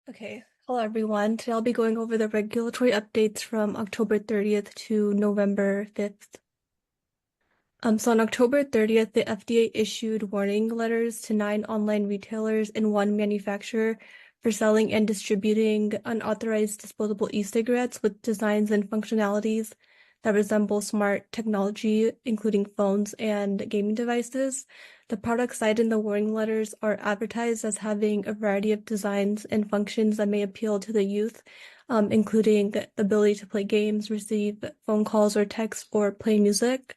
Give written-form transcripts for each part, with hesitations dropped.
Okay, hello everyone. Today I'll be going over the regulatory updates from October 30th to November 5th. So on October 30th, the FDA issued warning letters to 9 online retailers and 1 manufacturer for selling and distributing unauthorized disposable e-cigarettes with designs and functionalities that resemble smart technology, including phones and gaming devices. The products cited in the warning letters are advertised as having a variety of designs and functions that may appeal to the youth, including the ability to play games, receive phone calls or texts, or play music.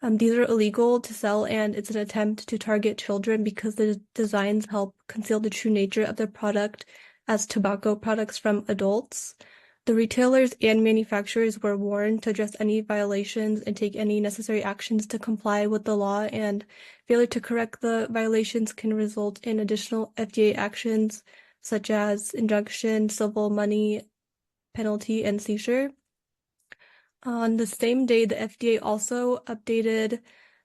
These are illegal to sell, and it's an attempt to target children because the designs help conceal the true nature of their product as tobacco products from adults. The retailers and manufacturers were warned to address any violations and take any necessary actions to comply with the law, and failure to correct the violations can result in additional FDA actions such as injunction, civil money penalty, and seizure. On the same day, the FDA also updated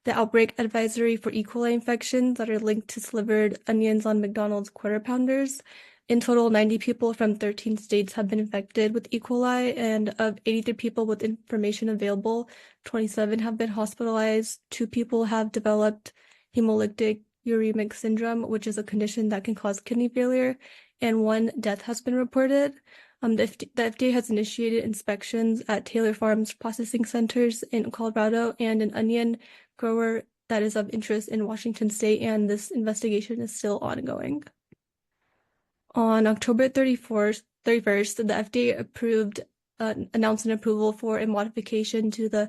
the outbreak advisory for E. coli infections that are linked to slivered onions on McDonald's Quarter Pounders. In total, 90 people from 13 states have been infected with E. coli, and of 83 people with information available, 27 have been hospitalized. 2 people have developed hemolytic uremic syndrome, which is a condition that can cause kidney failure, and 1 death has been reported. The FDA has initiated inspections at Taylor Farms processing centers in Colorado and an onion grower that is of interest in Washington State, and this investigation is still ongoing. On October 31st, the FDA announced an approval for a modification to the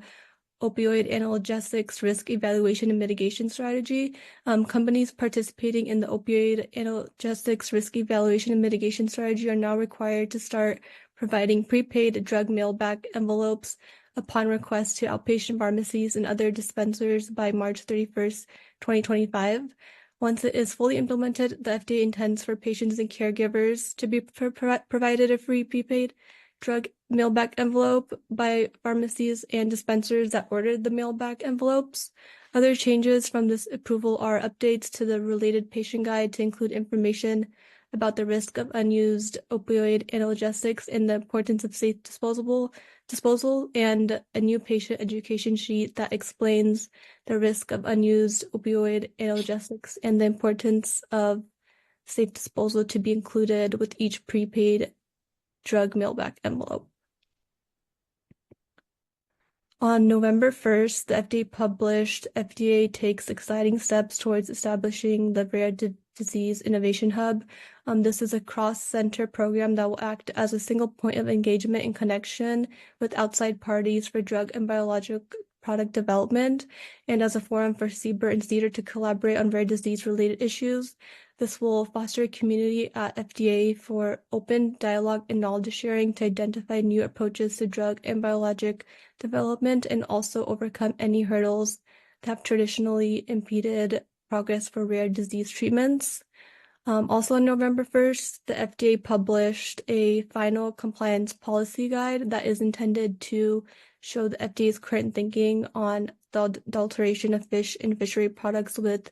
opioid analgesics risk evaluation and mitigation strategy. Companies participating in the opioid analgesics risk evaluation and mitigation strategy are now required to start providing prepaid drug mailback envelopes upon request to outpatient pharmacies and other dispensers by March 31st, 2025. Once it is fully implemented, the FDA intends for patients and caregivers to be provided a free prepaid drug mailback envelope by pharmacies and dispensers that ordered the mailback envelopes. Other changes from this approval are updates to the related patient guide to include information about the risk of unused opioid analgesics and the importance of safe disposal, and a new patient education sheet that explains the risk of unused opioid analgesics and the importance of safe disposal to be included with each prepaid drug mailback envelope. On November 1st, the FDA published FDA Takes Exciting Steps Towards Establishing the Rare Disease Innovation Hub. This is a cross-center program that will act as a single point of engagement and connection with outside parties for drug and biologic product development, and as a forum for CBER and CDER to collaborate on rare disease-related issues. This will foster a community at FDA for open dialogue and knowledge sharing to identify new approaches to drug and biologic development and also overcome any hurdles that have traditionally impeded progress for rare disease treatments. Also on November 1st, the FDA published a final compliance policy guide that is intended to show the FDA's current thinking on the adulteration of fish and fishery products with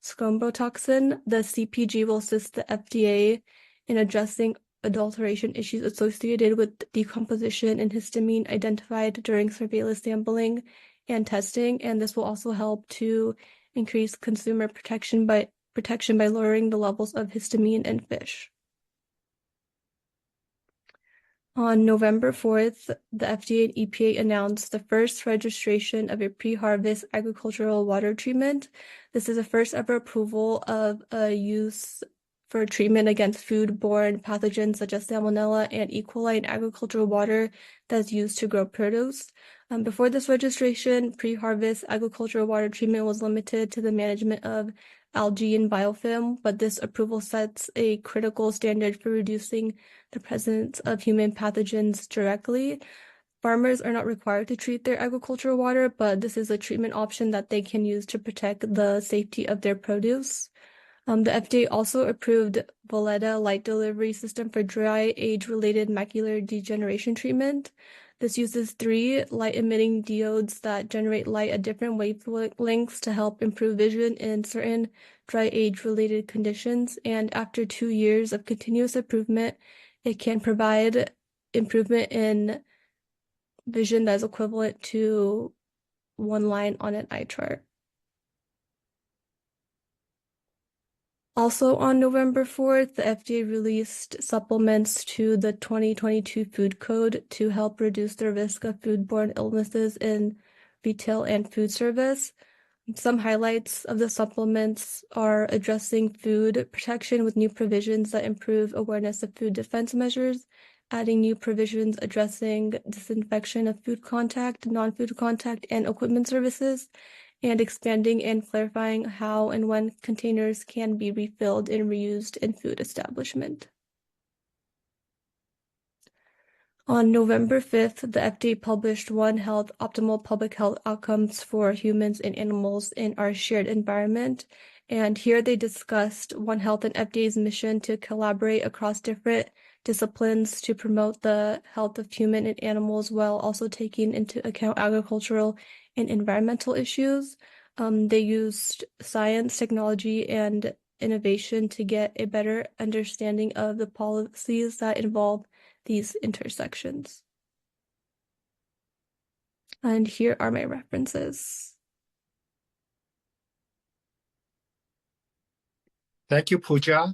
scombotoxin. The CPG will assist the FDA in addressing adulteration issues associated with decomposition and histamine identified during surveillance sampling and testing, and this will also help to increase consumer protection by lowering the levels of histamine in fish. On November 4th, the FDA and EPA announced the first registration of a pre-harvest agricultural water treatment. This is the first ever approval of a use for treatment against food-borne pathogens such as Salmonella and E. coli in agricultural water that's used to grow produce. Before this registration, pre-harvest agricultural water treatment was limited to the management of algae and biofilm, but this approval sets a critical standard for reducing the presence of human pathogens directly. Farmers are not required to treat their agricultural water, but this is a treatment option that they can use to protect the safety of their produce. The FDA also approved Valletta light delivery system for dry age-related macular degeneration treatment. This uses 3 light-emitting diodes that generate light at different wavelengths to help improve vision in certain dry age-related conditions. And after 2 years of continuous improvement, it can provide improvement in vision that is equivalent to 1 line on an eye chart. Also on November 4th, the FDA released supplements to the 2022 Food Code to help reduce the risk of foodborne illnesses in retail and food service. Some highlights of the supplements are addressing food protection with new provisions that improve awareness of food defense measures, adding new provisions addressing disinfection of food contact, non-food contact, and equipment services, and expanding and clarifying how and when containers can be refilled and reused in food establishment. On November 5th, the FDA published One Health Optimal Public Health Outcomes for Humans and Animals in Our Shared Environment. And here they discussed One Health and FDA's mission to collaborate across different disciplines to promote the health of human and animals while also taking into account agricultural and environmental issues. They used science, technology, and innovation to get a better understanding of the policies that involve these intersections. And here are my references. Thank you, Pooja.